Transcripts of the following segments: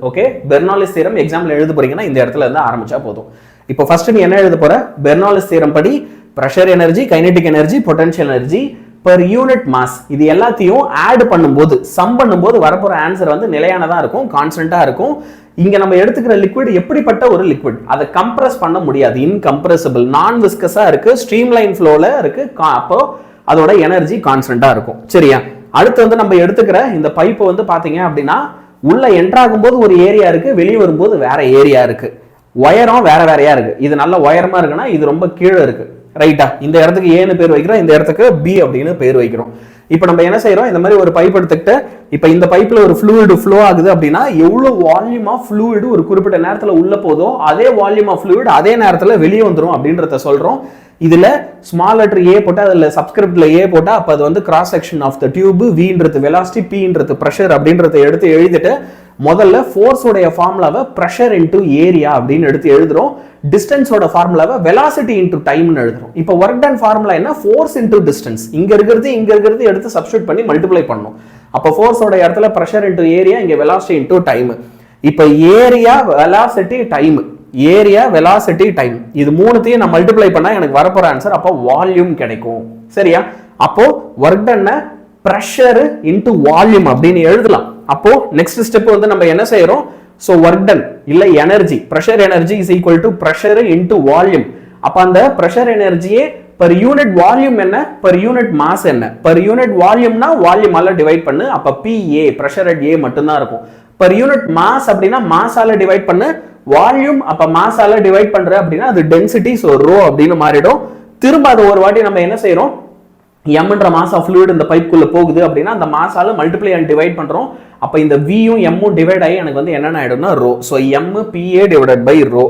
Okay, பெர்னாலிஸ் theorem example எழுத போறீங்கன்னா இந்த இடத்துல இருந்து ஆரம்பிச்சா போதும். இப்போ ஃபர்ஸ்ட் நீ என்ன எழுத போற, பெர்னாலிஸ் தியரம் படி pressure energy, kinetic energy, potential energy per unit mass இது எல்லாத்தையும் ஆட் பண்ணும்போது சம் பண்ணும்போது வரப்போற ஆன்சர் வந்து நிலையானதா இருக்கும், கான்ஸ்டன்டா இருக்கும். இங்க நம்ம எடுத்துக்கிற லிக்விட் எப்படிப்பட்ட ஒரு லிக்விட், அதை கம்ப்ரஸ் பண்ண முடியாது, இன்கம்ப்ரசிபிள், நான் விஸ்கஸா இருக்கு, ஸ்ட்ரீம்லைன் ஃப்ளோல இருக்கு, அப்போ அதோட எனர்ஜி கான்ஸ்டன்டா இருக்கும். சரியா? அடுத்து வந்து நம்ம எடுத்துக்கிற இந்த பைப் வந்து பாத்தீங்க அப்படின்னா உள்ள என்ட்ராகும் போது ஒரு ஏரியா இருக்கு, வெளியே வரும்போது வேற ஏரியா இருக்கு, ஒயரும் வேற வேறையா இருக்கு. இது நல்ல ஒயரமா இருக்குன்னா இது ரொம்ப கீழே இருக்கு, ரைட்டா? இந்த இடத்துக்கு ஏன்னு பேர் வைக்கிறோம், இந்த இடத்துக்கு பி அப்படின்னு பேர் வைக்கிறோம். இப்போ நம்ம என்ன செய்யறோம், இந்த மாதிரி ஒரு பைப் எடுத்துக்கிட்டு இப்போ இந்த பைப்ல ஒரு ஃப்ளூயிட் ஃப்ளோ ஆகுது அப்படின்னா எவ்வளவு வால்யூம் ஆஃப் ஃப்ளூயிட் ஒரு குறிப்பிட்ட நேரத்தில் உள்ள போதோ அதே வால்யூம் ஆஃப் ஃப்ளூயிட் அதே நேரத்தில் வெளியே வந்துடும் அப்படின்றத சொல்றோம். இதுல ஸ்மால் லெட்டர் ஏ போட்டா அதுல சப்ஸ்கிரிப்ட்ல ஏ போட்டா அப்ப அது வந்து cross section of the tube, வின்றது வெலாசிட்டி, பின்றது பிரஷர் அப்படின்றத எடுத்து எழுதிட்டு முதல்ல ஃபோர்ஸோட ஃபார்முலாவை பிரஷர் இன்டு ஏரியா அப்படின்னு எடுத்து எழுதுறோம். டிஸ்டன்ஸோட ஃபார்முலாவை வெலாசிட்டி இன்டு டைம்னு எழுதுறோம். இப்போ ஒர்க் டன் ஃபார்முலா என்ன, ஃபோர்ஸ் இன்டு டிஸ்டன்ஸ். இங்க இருக்கிறது எடுத்து சப்ஸ்டிட்யூட் பண்ணி மல்டிப்ளை பண்ணணும். அப்போ ஃபோர்ஸோட இடத்துல பிரஷர் இன்டு ஏரியா, இங்க வெலாசிட்டி இன்டு டைம். இப்போ area, velocity, time, area, velocity, time, இது மூணுத்தையும் நான் மல்டிப்ளை பண்ணா எனக்கு வரப்போற ஆன்சர் அப்போ வால்யூம் கிடைக்கும். சரியா? அப்போ work done pressure into volume அப்படின்னு எழுதலாம். அப்போ நெக்ஸ்ட் ஸ்டெப் வந்து நம்ம என்ன செய்யறோம், சோ ஒர்க் டன் இல்ல energy, pressure energy is equal to pressure into volume. அப்ப அந்த பிரஷர் எனர்ஜியே per யூனிட் வால்யூம் என்ன, per யூனிட் மாஸ் என்ன, per யூனிட் வால்யூம்னா வால்யூமால டிவைட் பண்ணு, அப்ப PA பிரஷர் அட் A மட்டும் தான் இருக்கும். per யூனிட் மாஸ் அப்படின்னா மாஸால டிவைட் பண்ணு, வால்யூம் அப்ப மாஸால டிவைட் பண்ற அப்படின்னா அது டென்சிட்டி, சோ ரோ அப்படின்னு மாறிடும். திரும்ப அது ஒரு வாட்டி நம்ம என்ன செய்யறோம், எம்ன்ற மாஸ் ஆஃப் ஃப்ளூயிட் இந்த பைப்புக்குள்ள போகுது அப்படின்னா அந்த மாஸால மல்டிப்ளை அண்ட் டிவைட் பண்றோம். அப்ப இந்த வியும் எம்மும் டிவைட் ஆகி எனக்கு வந்து என்ன ஆயிடும்னா rho. So M PA divided by rho.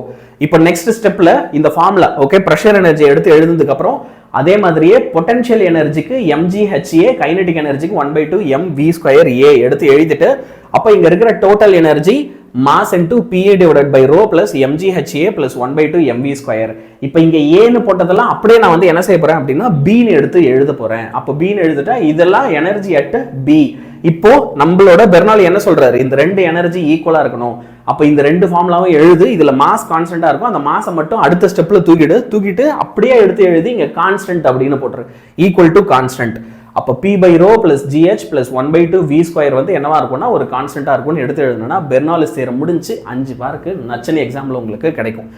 இப்போ நெக்ஸ்ட் ஸ்டெப்ல இந்த ஃபார்முலா ஓகே பிரஷர் எனர்ஜி எடுத்து எழுதுனதுக்கு அப்புறம் அதே மாதிரியே பொட்டன்ஷியல் எனர்ஜிக்கு mgHA, கைனெடிக் எனர்ஜிக்கு 1/2 mv²a எடுத்து எழுதிட்டு அப்ப இங்க இருக்கிற total energy mass into PA divided by rho plus mgHA plus 1/2 mv². இப்போ இங்க ஏன்னு போட்டதெல்லாம் அப்படியே நான் வந்து என்ன செய்ய போறேன் அப்படின்னா பீன்னு எடுத்து எழுத போறேன். அப்போ பீன்னு எழுதிட்டா இதெல்லாம் எனர்ஜி அட் பி. இப்போ நம்மளோட பெர்னாலி என்ன சொல்றாரு, இந்த ரெண்டு எனர்ஜி ஈக்குவலா இருக்கணும். அப்போ இந்த ரெண்டு ஃபார்முலாவும் எழுது, இதுல மாஸ் கான்ஸ்டன்டா இருக்கும், அந்த மாஸை மட்டும் அடுத்த ஸ்டெப்ல தூக்கிட்டு அப்படியே எடுத்து எழுதி இங்க கான்ஸ்டன்ட் அப்படின்னு போட்டுரு, ஈக்குவல் டு கான்ஸ்டன்ட். அப்போ P by rho plus GH plus 1/2 V² வந்து என்னவா இருக்கும்னா ஒரு கான்ஸ்டன்டா இருக்கும்னு எடுத்து எழுதணும்னா பெர்னாலிஸ் தியரம் முடிஞ்சு 5 மார்க்கு நச்சனி எக்ஸாம்ல உங்களுக்கு கிடைக்கும்.